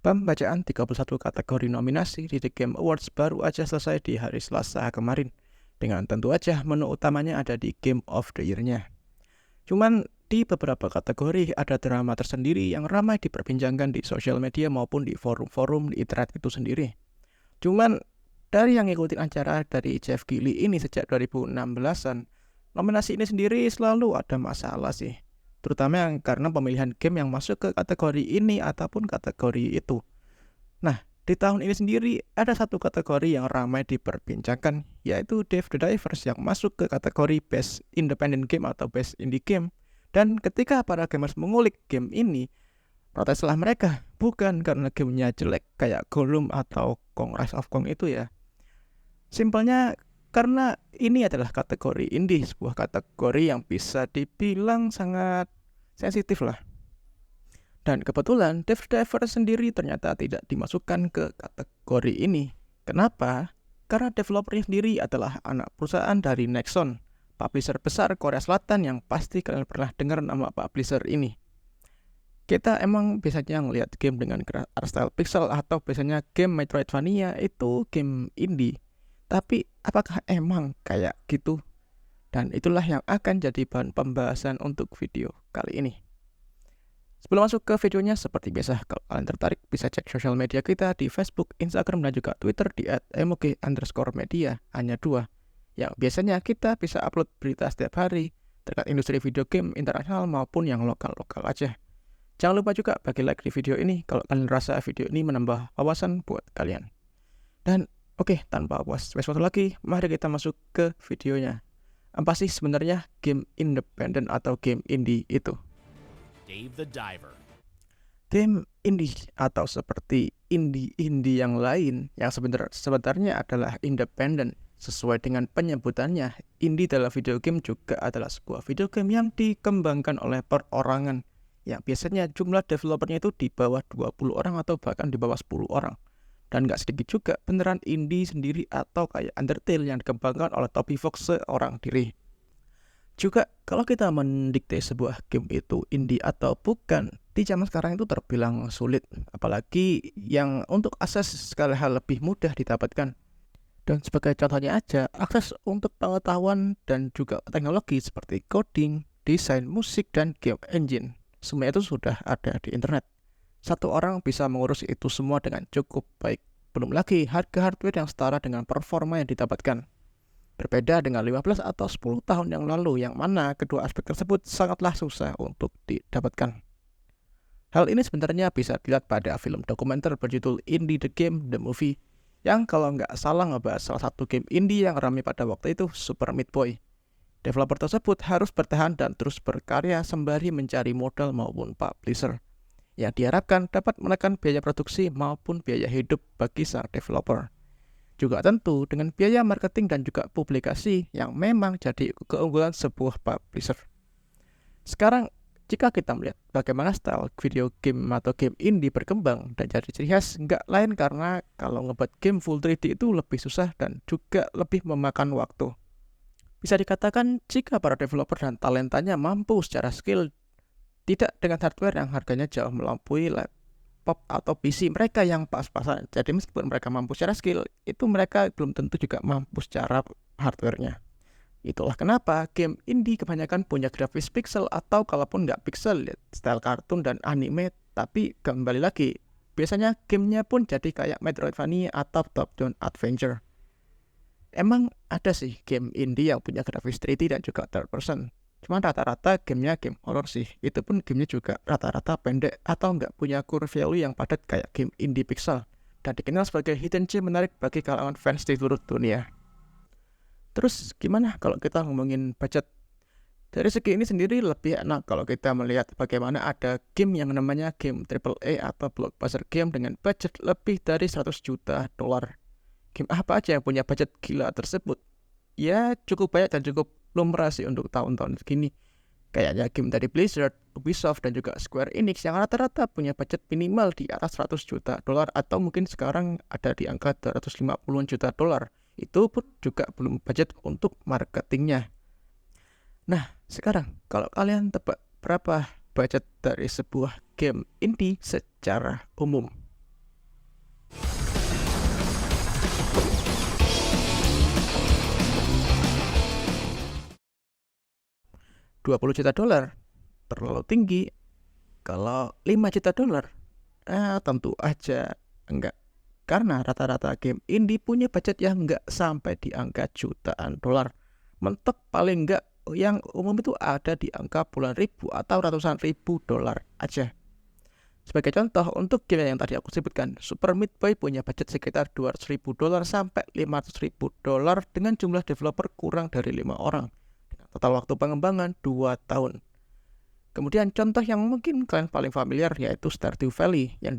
Pembacaan 31 kategori nominasi di The Game Awards baru aja selesai di hari Selasa kemarin. Dengan tentu aja menu utamanya ada di Game of the Year-nya. Cuman di beberapa kategori ada drama tersendiri yang ramai diperbincangkan di sosial media maupun di forum-forum di internet itu sendiri. Cuman dari yang ngikutin acara dari Jeff Keighley ini sejak 2016-an, nominasi ini sendiri selalu ada masalah sih. Terutama karena pemilihan game yang masuk ke kategori ini ataupun kategori itu. Nah, di tahun ini sendiri ada satu kategori yang ramai diperbincangkan, yaitu Dave the Divers yang masuk ke kategori Best Independent Game atau Best Indie Game. Dan ketika para gamers mengulik game ini, proteslah mereka, bukan karena gamenya jelek kayak Gollum atau Kong Rise of Kong itu ya. Simpelnya karena ini adalah kategori indie, sebuah kategori yang bisa dibilang sangat sensitif lah. Dan kebetulan Dave the Divers sendiri ternyata tidak dimasukkan ke kategori ini. Kenapa? Karena developernya sendiri adalah anak perusahaan dari Nexon, publisher besar Korea Selatan yang pasti kalian pernah dengar nama publisher ini. Kita emang biasanya ngelihat game dengan art style pixel atau biasanya game Metroidvania itu game indie. Tapi apakah emang kayak gitu? Dan itulah yang akan jadi bahan pembahasan untuk video kali ini. Sebelum masuk ke videonya, seperti biasa, kalau kalian tertarik bisa cek sosial media kita di Facebook, Instagram, dan juga Twitter di @mog_media, hanya 2. Yang biasanya kita bisa upload berita setiap hari terkait industri video game internasional maupun yang lokal-lokal aja. Jangan lupa juga bagi like di video ini kalau kalian rasa video ini menambah wawasan buat kalian. Dan oke, tanpa waste waktu lagi, mari kita masuk ke videonya. Apa sih sebenarnya game independent atau game indie itu? Dave the Diver. Game indie atau seperti indie-indie yang lain yang sebenarnya adalah independent. Sesuai dengan penyebutannya, indie dalam video game juga adalah sebuah video game yang dikembangkan oleh perorangan. Yang biasanya jumlah developernya itu di bawah 20 orang atau bahkan di bawah 10 orang. Dan gak sedikit juga beneran indie sendiri atau kayak Undertale yang dikembangkan oleh Toby Fox seorang diri. Juga kalau kita mendikte sebuah game itu indie atau bukan, di zaman sekarang itu terbilang sulit. Apalagi yang untuk akses sekali hal lebih mudah didapatkan. Dan sebagai contohnya aja, akses untuk pengetahuan dan juga teknologi seperti coding, desain, musik, dan game engine. Semua itu sudah ada di internet. Satu orang bisa mengurus itu semua dengan cukup baik. Belum lagi harga hardware yang setara dengan performa yang didapatkan. Berbeda dengan 15 atau 10 tahun yang lalu, yang mana kedua aspek tersebut sangatlah susah untuk didapatkan. Hal ini sebenarnya bisa dilihat pada film dokumenter berjudul Indie the Game, The Movie, yang kalau nggak salah ngebahas salah satu game indie yang ramai pada waktu itu, Super Meat Boy. Developer tersebut harus bertahan dan terus berkarya sembari mencari modal maupun publisher, yang diharapkan dapat menekan biaya produksi maupun biaya hidup bagi sang developer. Juga tentu dengan biaya marketing dan juga publikasi yang memang jadi keunggulan sebuah publisher. Sekarang, jika kita melihat bagaimana style video game atau game indie berkembang dan jadi ciri khas, nggak lain karena kalau ngebuat game full 3D itu lebih susah dan juga lebih memakan waktu. Bisa dikatakan jika para developer dan talentanya mampu secara skill, tidak dengan hardware yang harganya jauh melampaui laptop atau PC mereka yang pas-pasan. Jadi meskipun mereka mampu secara skill, itu mereka belum tentu juga mampu secara hardware-nya. Itulah kenapa game indie kebanyakan punya grafis pixel atau kalaupun nggak pixel, style kartun dan anime. Tapi kembali lagi, biasanya gamenya pun jadi kayak Metroidvania atau top-down adventure. Emang ada sih game indie yang punya grafis 3D dan juga third person. Cuman rata-rata gamenya game horror sih. Itu pun gamenya juga rata-rata pendek atau nggak punya core value yang padat kayak game indie pixel. Dan dikenal sebagai hidden gem menarik bagi kalangan fans di seluruh dunia. Terus gimana kalau kita ngomongin budget? Dari segi ini sendiri lebih enak kalau kita melihat bagaimana ada game yang namanya game AAA atau blockbuster game dengan budget lebih dari 100 juta dolar. Game apa aja yang punya budget gila tersebut? Ya cukup banyak dan cukup lumrah sih untuk tahun-tahun segini. Kayaknya game dari Blizzard, Ubisoft, dan juga Square Enix yang rata-rata punya budget minimal di atas 100 juta dolar atau mungkin sekarang ada di angka 250 juta dolar. Itu pun juga belum budget untuk marketingnya. Nah, sekarang kalau kalian tebak berapa budget dari sebuah game indie secara umum? $20 juta terlalu tinggi. Kalau $5 juta, tentu aja enggak. Karena rata-rata game indie punya budget yang enggak sampai di angka jutaan dolar. Mentok paling enggak yang umum itu ada di angka puluhan ribu atau ratusan ribu dolar aja. Sebagai contoh, untuk game yang tadi aku sebutkan, Super Meat Boy punya budget sekitar $200.000 sampai $500.000 dengan jumlah developer kurang dari 5 orang. Dengan total waktu pengembangan 2 tahun. Kemudian contoh yang mungkin kalian paling familiar yaitu Stardew Valley yang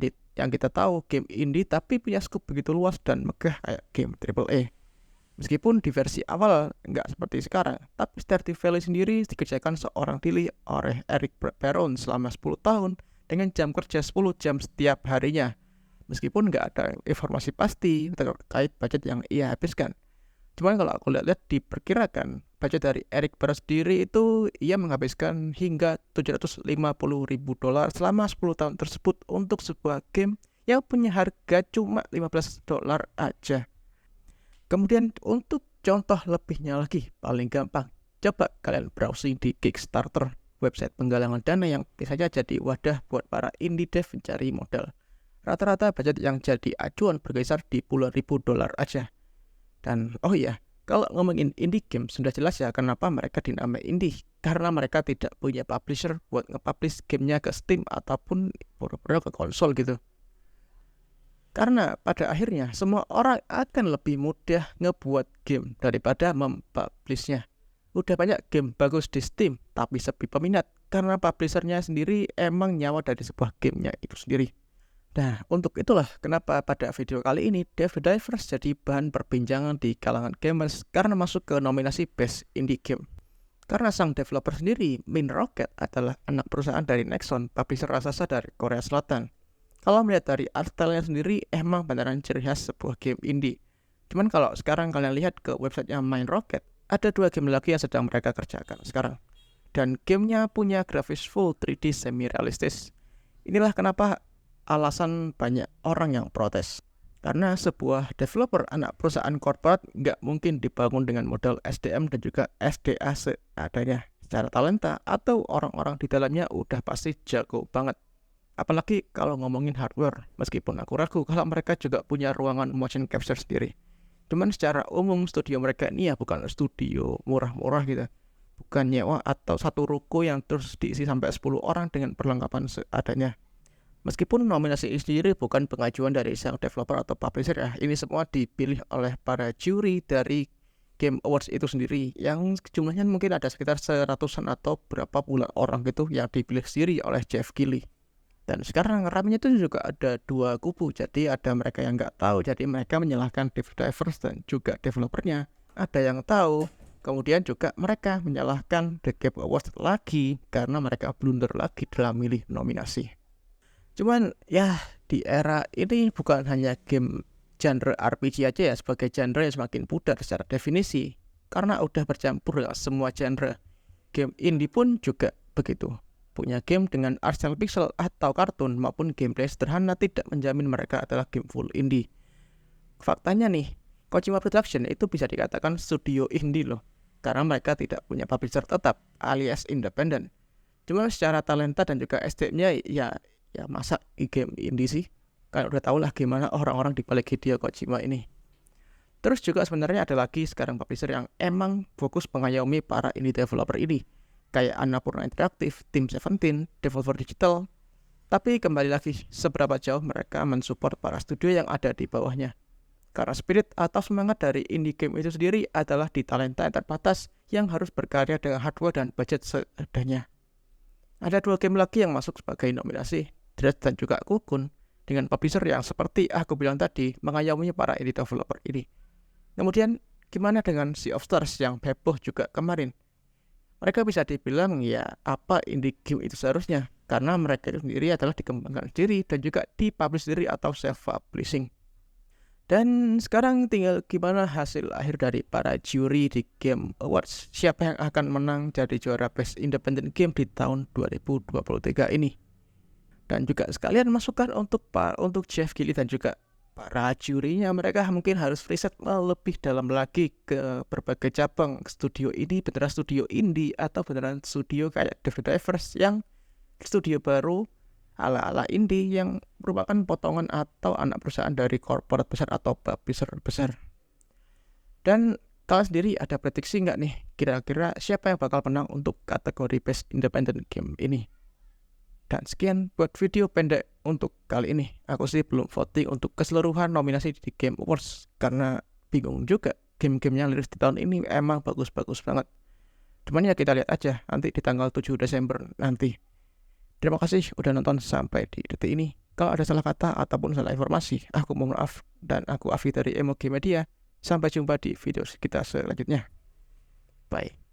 kita tahu game indie tapi punya scope begitu luas dan megah kayak game AAA. Meskipun di versi awal nggak seperti sekarang, tapi Stardew Valley sendiri dikerjakan seorang diri oleh Eric Barron selama 10 tahun dengan jam kerja 10 jam setiap harinya. Meskipun nggak ada informasi pasti terkait budget yang ia habiskan. Cuman kalau aku lihat diperkirakan budget dari Eric Barron sendiri itu ia menghabiskan hingga $750.000 selama 10 tahun tersebut untuk sebuah game yang punya harga cuma $15 aja. Kemudian untuk contoh lebihnya lagi, paling gampang, coba kalian browsing di Kickstarter, website penggalangan dana yang biasanya jadi wadah buat para indie dev mencari modal. Rata-rata budget yang jadi acuan berkisar di puluhan ribu dolar aja. Dan oh iya, kalau ngomongin indie game sudah jelas ya kenapa mereka dinamai indie. Karena mereka tidak punya publisher buat nge-publish gamenya ke Steam ataupun pura-pura ke konsol gitu. Karena pada akhirnya semua orang akan lebih mudah ngebuat game daripada mempublishnya. Udah banyak game bagus di Steam tapi sepi peminat karena publishernya sendiri emang nyawa dari sebuah gamenya itu sendiri. Nah, untuk itulah kenapa pada video kali ini Dave the Divers jadi bahan perbincangan di kalangan gamers karena masuk ke nominasi Best Indie Game. Karena sang developer sendiri, Min Rocket, adalah anak perusahaan dari Nexon, publisher raksasa dari Korea Selatan. Kalau melihat dari art style-nya sendiri, emang beneran ciri khas sebuah game indie. Cuman kalau sekarang kalian lihat ke websitenya Min Rocket, ada 2 game lagi yang sedang mereka kerjakan sekarang. Dan gamenya punya grafis full 3D semi-realistis. Inilah kenapa alasan banyak orang yang protes. Karena sebuah developer anak perusahaan korporat nggak mungkin dibangun dengan modal SDM dan juga SDA seadanya. Secara talenta atau orang-orang di dalamnya udah pasti jago banget. Apalagi kalau ngomongin hardware, meskipun aku ragu kalau mereka juga punya ruangan motion capture sendiri. Cuman secara umum studio mereka ini ya bukan studio murah-murah gitu. Bukan nyewa atau satu ruko yang terus diisi sampai 10 orang dengan perlengkapan seadanya. Meskipun nominasi ini sendiri bukan pengajuan dari sang developer atau publisher ya, ini semua dipilih oleh para juri dari Game Awards itu sendiri yang jumlahnya mungkin ada sekitar 100-an atau berapa puluhan orang gitu yang dipilih sendiri oleh Jeff Keighley. Dan sekarang ramenya itu juga ada 2 kubu, jadi ada mereka yang nggak tahu, jadi mereka menyalahkan Dave the Divers dan juga developernya. Ada yang tahu, kemudian juga mereka menyalahkan The Game Awards lagi karena mereka blunder lagi dalam milih nominasi. Cuman ya di era ini bukan hanya game genre RPG aja ya sebagai genre yang semakin pudar secara definisi. Karena udah bercampur dengan semua genre. Game indie pun juga begitu. Punya game dengan art style pixel atau kartun maupun gameplay sederhana tidak menjamin mereka adalah game full indie. Faktanya nih, Kojima Production itu bisa dikatakan studio indie loh. Karena mereka tidak punya publisher tetap alias independen. Cuma secara talenta dan juga SDM-nya ya masa game indie sih? Kan udah tau lah gimana orang-orang di balik Hideo Kojima ini. Terus juga sebenarnya ada lagi sekarang publisher yang emang fokus mengayomi para indie developer ini. Kayak Annapurna Interactive, Team 17, Devolver Digital. Tapi kembali lagi, seberapa jauh mereka mensupport para studio yang ada di bawahnya. Karena spirit atau semangat dari indie game itu sendiri adalah di talenta yang terbatas yang harus berkarya dengan hardware dan budget seadanya. Ada 2 game lagi yang masuk sebagai nominasi, Dread dan juga Cocoon, dengan publisher yang seperti aku bilang tadi mengayomi para indie developer ini. Kemudian gimana dengan Sea of Stars yang heboh juga kemarin? Mereka bisa dibilang ya apa indie game itu seharusnya, karena mereka itu sendiri adalah dikembangkan sendiri dan juga dipublish sendiri atau self-publishing. Dan sekarang tinggal gimana hasil akhir dari para juri di Game Awards. Siapa yang akan menang jadi juara Best Independent Game di tahun 2023 ini. Dan juga sekalian masukan untuk Jeff Keighley dan juga para jurinya mereka mungkin harus riset lebih dalam lagi ke berbagai cabang studio ini beneran studio indie atau beneran studio kayak Dave the Divers yang studio baru ala-ala indie yang merupakan potongan atau anak perusahaan dari korporat besar atau publisher besar. Dan kalian sendiri ada prediksi nggak nih kira-kira siapa yang bakal menang untuk kategori Best Independent Game ini? Dan sekian buat video pendek untuk kali ini. Aku sih belum voting untuk keseluruhan nominasi di Game Awards karena bingung juga. Game-game yang rilis di tahun ini emang bagus-bagus banget. Cuman ya kita lihat aja nanti di tanggal 7 Desember nanti. Terima kasih udah nonton sampai di detik ini. Kalau ada salah kata ataupun salah informasi, aku mohon maaf. Dan aku Afi dari Emogi Media. Sampai jumpa di video kita selanjutnya. Bye.